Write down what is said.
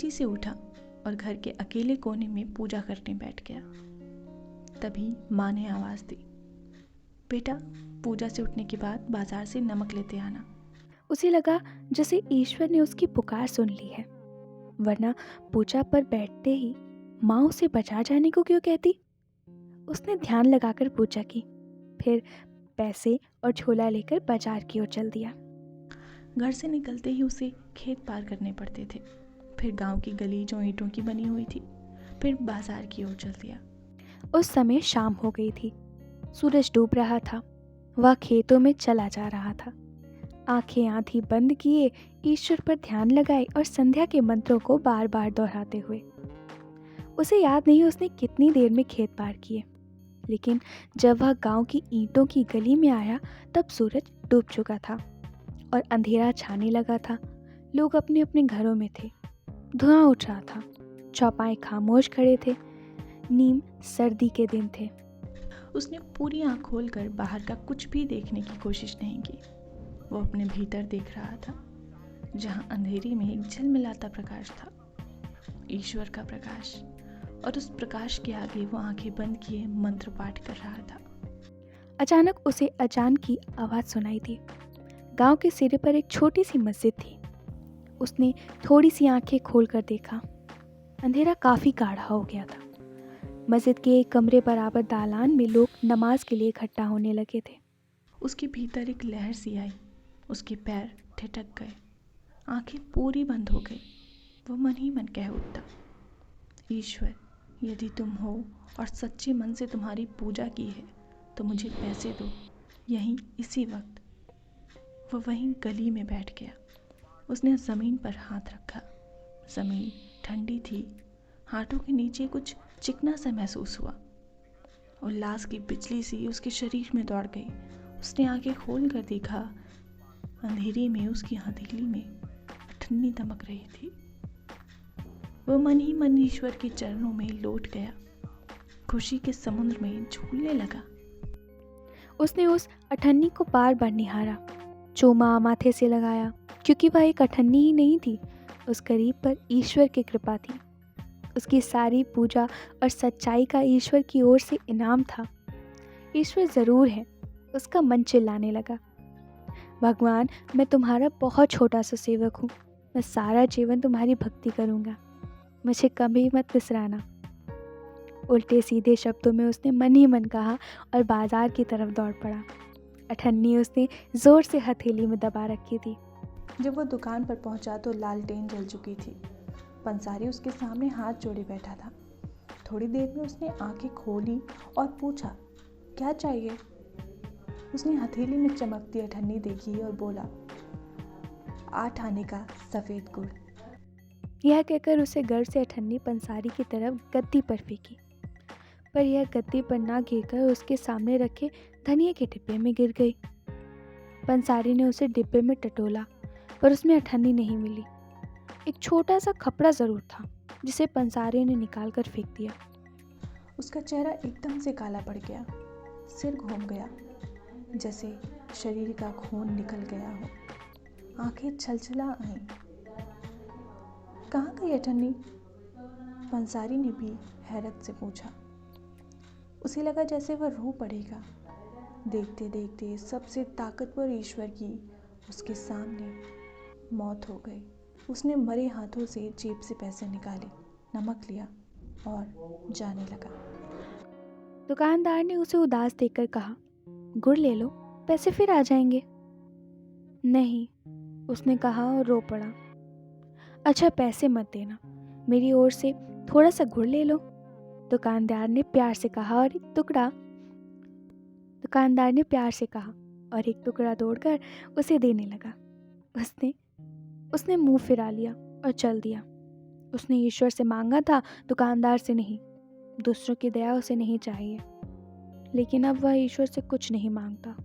चुपकी से उठा और घर के अकेले कोने में पूजा करने बैठ गया। तभी माँ ने आवाज़ दी, बेटा पूजा से उठने के बाद बाजार से नमक लेते आना। उसे लगा जैसे ईश्वर ने उसकी पुकार सुन ली है, वरना पूजा पर बैठते ही माँ उसे बाजार जाने को क्यों कहती। उसने ध्यान लगाकर पूजा की, फिर पैसे और झोला लेकर बाजार की ओर चल दिया। घर से निकलते ही उसे खेत पार करने पड़ते थे, फिर गांव की गली जो ईंटों की बनी हुई थी, फिर बाजार की ओर चल दिया। उस समय शाम हो गई थी, सूरज डूब रहा था। वह खेतों में चला जा रहा था। आंखें आधी बंद किए ईश्वर पर ध्यान लगाए और संध्या के मंत्रों को बार बार दोहराते हुए। उसे याद नहीं उसने कितनी देर में खेत पार किए, लेकिन जब वह गांव की ईंटों की गली में आया तब सूरज डूब चुका था और अंधेरा छाने लगा था। लोग अपने अपने घरों में थे। धुआं उठ रहा था। चौपाए खामोश खड़े थे। नीम सर्दी के दिन थे। उसने पूरी आंख खोलकर बाहर का कुछ भी देखने की कोशिश नहीं की। वो अपने भीतर देख रहा था, जहां अंधेरी में एक झिलमिलाता प्रकाश था, ईश्वर का प्रकाश। और उस प्रकाश के आगे वो आंखें बंद किए मंत्र पाठ कर रहा था। अचानक उसे अजान की आवाज़ सुनाई दी। गांव के सिरे पर एक छोटी सी मस्जिद थी। उसने थोड़ी सी आंखें खोलकर देखा। अंधेरा काफ़ी गाढ़ा हो गया था। मस्जिद के एक कमरे बराबर दालान में लोग नमाज के लिए इकट्ठा होने लगे थे। उसके भीतर एक लहर सी आई। उसके पैर ठिठक गए, आंखें पूरी बंद हो गई। वो मन ही मन कह उठा, ईश्वर यदि तुम हो और सच्चे मन से तुम्हारी पूजा की है तो मुझे पैसे दो, यहीं इसी वक्त। वो वहीं गली में बैठ गया। उसने ज़मीन पर हाथ रखा। ज़मीन ठंडी थी। हाथों के नीचे कुछ चिकना सा महसूस हुआ। उल्लास की बिजली सी उसके शरीर में दौड़ गई। उसने आंखें खोल कर देखा। अंधेरे में उसकी हथेली में ठंडी दमक रही थी। वो मन ही मन ईश्वर के चरणों में लौट गया, खुशी के समुद्र में झूलने लगा। उसने उस अठन्नी को बार बार निहारा, चूमा माथे से लगाया, क्योंकि वह एक अठन्नी ही नहीं थी, उस गरीब पर ईश्वर की कृपा थी। उसकी सारी पूजा और सच्चाई का ईश्वर की ओर से इनाम था। ईश्वर ज़रूर है, उसका मन चिल्लाने लगा। भगवान, मैं तुम्हारा बहुत छोटा सा सेवक हूँ। मैं सारा जीवन तुम्हारी भक्ति करूँगा। मुझे कभी मत बिसराना। उल्टे सीधे शब्दों में उसने मन ही मन कहा और बाजार की तरफ दौड़ पड़ा। अठन्नी उसने जोर से हथेली में दबा रखी थी। जब वो दुकान पर पहुंचा तो लालटेन जल चुकी थी। पंसारी उसके सामने हाथ जोड़े बैठा था। थोड़ी देर में उसने आंखें खोली और पूछा, क्या चाहिए? उसने हथेली में चमकती अठन्नी देखी और बोला, 8 आने का सफ़ेद गुड़। यह कहकर उसे घर से अठन्नी पंसारी की तरफ गद्दी पर फेंकी, पर यह गद्दी पर ना गिरकर उसके सामने रखे धनिये के डिब्बे में गिर गई। पंसारी ने उसे डिब्बे में टटोला, पर उसमें अठन्नी नहीं मिली। एक छोटा सा कपड़ा ज़रूर था, जिसे पंसारी ने निकाल कर फेंक दिया। उसका चेहरा एकदम से काला पड़ गया। सिर घूम गया, जैसे शरीर का खून निकल गया हो। आंखें छलछला आईं। कहाँ गई अठन्नी? पंसारी ने भी हैरत से पूछा। उसे लगा जैसे वह रो पड़ेगा। देखते देखते सबसे ताकतवर ईश्वर की उसके सामने मौत हो गई। उसने मरे हाथों से जेब से पैसे निकाले, नमक लिया और जाने लगा। दुकानदार ने उसे उदास देखकर कहा, गुड़ ले लो, पैसे फिर आ जाएंगे। नहीं, उसने कहा और रो पड़ा। अच्छा, पैसे मत देना, मेरी ओर से थोड़ा सा गुड़ ले लो, दुकानदार ने प्यार से कहा और एक टुकड़ा तोड़कर उसे देने लगा। उसने मुंह फिरा लिया और चल दिया। उसने ईश्वर से मांगा था, दुकानदार से नहीं। दूसरों की दया उसे नहीं चाहिए, लेकिन अब वह ईश्वर से कुछ नहीं मांगता।